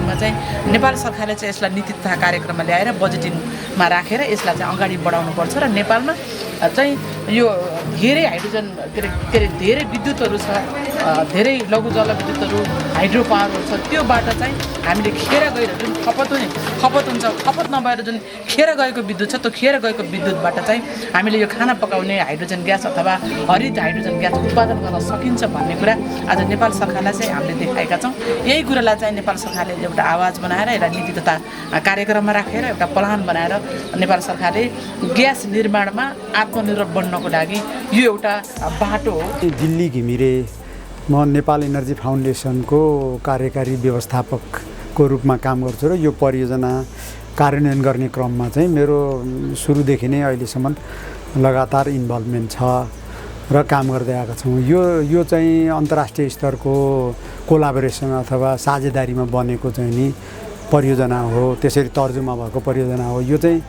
अवधिमा चाहिँ नेपाल सरकारले चाहिँ यसलाई नीति तथा कार्यक्रममा ल्याएर बजेटिङमा राखेर यसलाई चाहिँ अगाडि बढाउनुपर्छ र नेपालमा चाहिँ यो धेरै हाइड्रोजन के अरे धेरै विद्युतहरू छ, धेरै लघु जलविद्युतहरू हाइड्रो पावरहरू छ, त्योबाट चाहिँ हामीले खेर गएर जुन खपत हुन्छ, खपत नभएर जुन खेर गएको विद्युत छ त्यो खेर गएको विद्युतबाट चाहिँ हामीले यो खाना पकाउने हाइड्रोजन ग्यास अथवा हरित हाइड्रोजन ग्यास उत्पादन गर्न सकिन्छ भन्ने कुरा आज नेपाल सरकारलाई चाहिँ हामीले देखाएका छौँ। यही कुरालाई चाहिँ नेपाल सरकारले एउटा आवाज बनाएर एउटा नीति तथा कार्यक्रममा राखेर एउटा प्लान बनाएर नेपाल सरकारले ग्यास निर्माणमा आत्मनिर्भर बन्नको लागि यो एउटा बाटो हो। दिल्ली घिमिरे, म नेपाल इनर्जी फाउन्डेसनको कार्यकारी व्यवस्थापकको रूपमा काम गर्छु र यो परियोजना कार्यान्वयन गर्ने क्रममा चाहिँ मेरो सुरुदेखि नै अहिलेसम्म लगातार इन्भल्भमेन्ट छ र काम गर्दै आएका छौँ। यो चाहिँ अन्तर्राष्ट्रिय स्तरको कोलाबोरेसन अथवा साझेदारीमा बनेको चाहिँ नि परियोजना हो, त्यसरी तर्जुमा भएको परियोजना हो। यो चाहिँ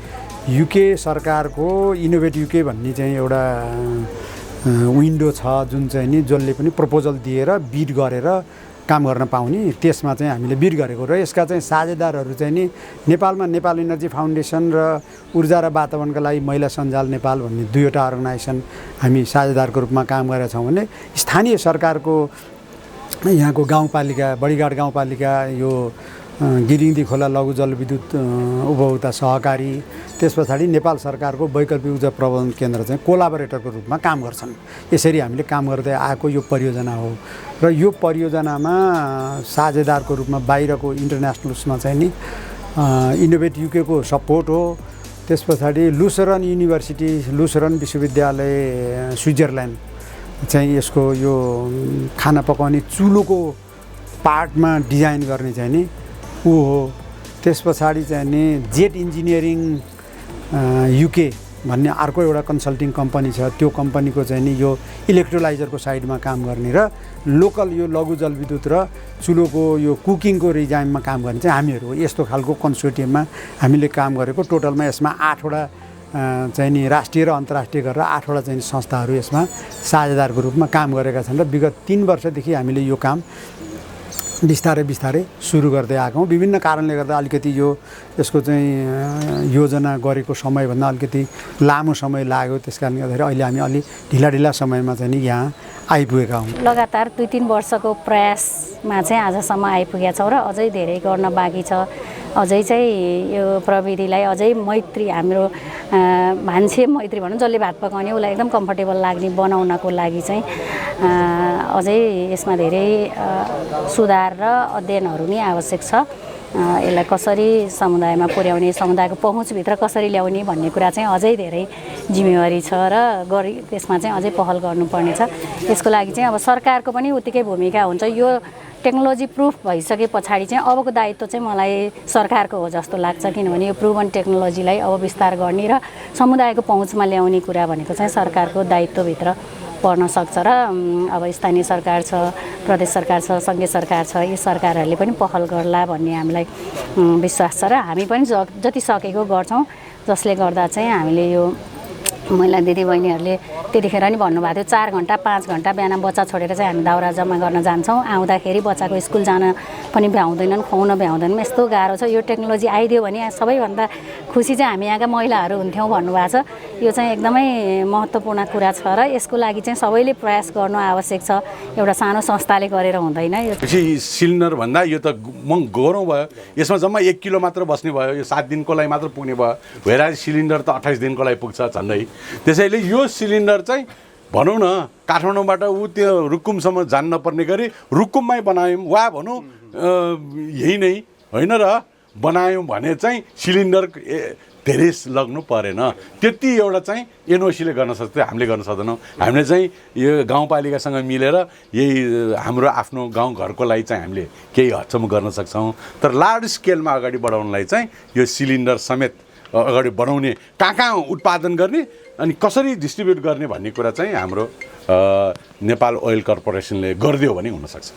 युके सरकारको इनोभेट युके भन्ने चाहिँ एउटा विन्डो छ, जुन चाहिँ नि जसले पनि प्रपोजल दिएर बिड गरेर काम गर्न पाउने, त्यसमा चाहिँ हामीले बिड गरेको र यसका चाहिँ साझेदारहरू चाहिँ नि नेपालमा नेपाल इनर्जी फाउन्डेसन र ऊर्जा र वातावरणका लागि महिला सञ्जाल नेपाल भन्ने दुईवटा अर्गनाइजेसन हामी साझेदारको रूपमा काम गरेका छौँ भने स्थानीय सरकारको यहाँको गाउँपालिका बडीघाट गाउँपालिका यो गिरिङदी खोला लघु जलविद्युत उपभोक्ता सहकारी, त्यस पछाडि नेपाल सरकारको वैकल्पिक ऊर्जा प्रबन्धन केन्द्र चाहिँ कोलाबोरेटरको रूपमा काम गर्छन्। यसरी हामीले काम गर्दै आएको यो परियोजना हो र यो परियोजनामा साझेदारको रूपमा बाहिरको इन्टरनेसनल उसमा चाहिँ नि इनोभेट युकेको सपोर्ट हो। त्यस पछाडि लुसरन युनिभर्सिटी, लुसरन विश्वविद्यालय स्विजरल्यान्ड चाहिँ यसको यो खाना पकाउने चुलोको पार्टमा डिजाइन गर्ने चाहिँ नि ऊ हो। त्यस पछाडि चाहिँ नि जेट इन्जिनियरिङ युके भन्ने अर्को एउटा कन्सल्टिङ कम्पनी छ, त्यो कम्पनीको चाहिँ नि यो इलेक्ट्रोलाइजरको साइडमा काम गर्ने र लोकल यो लघु जलविद्युत र चुलोको यो कुकिङको रिजाइममा काम गर्ने चाहिँ हामीहरू हो। यस्तो खालको कन्सोर्टियममा हामीले काम गरेको। टोटलमा यसमा 8वटा चाहिँ नि राष्ट्रिय र अन्तर्राष्ट्रिय गरेर 8वटा चाहिँ संस्थाहरू यसमा साझेदारको रूपमा काम गरेका छन् र विगत 3 वर्षदेखि हामीले यो काम बिस्तारै सुरु गर्दै आएको हौँ। विभिन्न कारणले गर्दा अलिकति यसको चाहिँ योजना गरेको समयभन्दा अलिकति लामो समय लाग्यो, त्यस कारणले गर्दाखेरि अहिले हामी अलि ढिला समयमा चाहिँ नि यहाँ आइपुगेका हौँ। लगातार 2-3 वर्षको प्रयासमा चाहिँ आजसम्म आइपुगेका छौँ र अझै धेरै गर्न बाँकी छ। अझै चाहिँ यो प्रविधिलाई अझै मैत्री, हाम्रो मान्छे मैत्री भनौँ, जसले भात पकाउने उसलाई एकदम कम्फर्टेबल लाग्ने बनाउनको लागि चाहिँ अझै यसमा धेरै सुधार र अध्ययनहरू नै आवश्यक छ। यसलाई कसरी समुदायमा पुर्याउने, समुदायको पहुँचभित्र कसरी ल्याउने भन्ने कुरा चाहिँ अझै धेरै जिम्मेवारी छ र त्यसमा चाहिँ अझै पहल गर्नुपर्ने छ। यसको लागि चाहिँ अब सरकारको पनि उत्तिकै भूमिका हुन्छ। यो टेक्नोलोजी प्रुफ भइसके पछाडि चाहिँ अबको दायित्व चाहिँ मलाई सरकारको हो जस्तो लाग्छ, किनभने यो प्रुभन टेक्नोलोजीलाई अब विस्तार गर्ने र समुदायको पहुँचमा ल्याउने कुरा भनेको चाहिँ सरकारको दायित्वभित्र पर्न सक्छ र अब स्थानीय सरकार छ, प्रदेश सरकार छ, सङ्घीय सरकार छ, यी सरकारहरूले पनि पहल गर्ला भन्ने हामीलाई विश्वास छ र हामी पनि जति सकेको गर्छौँ, जसले गर्दा चाहिँ हामीले यो महिला दिदीबहिनीहरूले त्यतिखेर नि भन्नुभएको थियो 4 घन्टा 5 घन्टा बिहान बच्चा छोडेर चाहिँ हामी दाउरा जम्मा गर्न जान्छौँ, आउँदाखेरि बच्चाको स्कुल जान पनि भ्याउँदैनन्, खुवाउन भ्याउँदैनन्, यस्तो गाह्रो छ। यो टेक्नोलोजी आइदियो भने सबैभन्दा खुसी चाहिँ हामी यहाँका महिलाहरू हुन्थ्यौँ भन्नुभएको छ। यो चाहिँ एकदमै महत्त्वपूर्ण कुरा छ र यसको लागि चाहिँ सबैले प्रयास गर्नु आवश्यक छ। एउटा सानो संस्थाले गरेर हुँदैन। यो सिलिन्डर भन्दा यो त गरौँ भयो, यसमा जम्मा 1 किलो मात्र बस्ने भयो, यो 7 दिनको लागि मात्र पुग्ने भयो, भएर सिलिन्डर त 28 दिनको लागि पुग्छ झन्डै। त्यसैले यो सिलिन्डर चाहिँ भनौँ न काठमाडौँबाट त्यो रुकुमसम्म जान नपर्ने गरी रुकुममै बनायौँ वा भनौँ यही नै होइन र बनायौँ भने चाहिँ सिलिन्डर धेरै लग्नु परेन। त्यति एउटा चाहिँ एनओसीले गर्न सक्छ, हामीले गर्न सक्दैनौँ। हामीले चाहिँ यो गाउँपालिकासँग मिलेर यही हाम्रो आफ्नो गाउँघरको लागि चाहिँ हामीले केही हदसम्म गर्न सक्छौँ। तर लार्ज स्केलमा अगाडि बढाउनलाई चाहिँ यो सिलिन्डर समेत अगाडि बढाउने, कहाँ उत्पादन गर्ने अनि कसरी डिस्ट्रिब्युट गर्ने भन्ने कुरा चाहिँ हाम्रो नेपाल ओइल कर्पोरेसनले गरिदियो भने हुनसक्छ।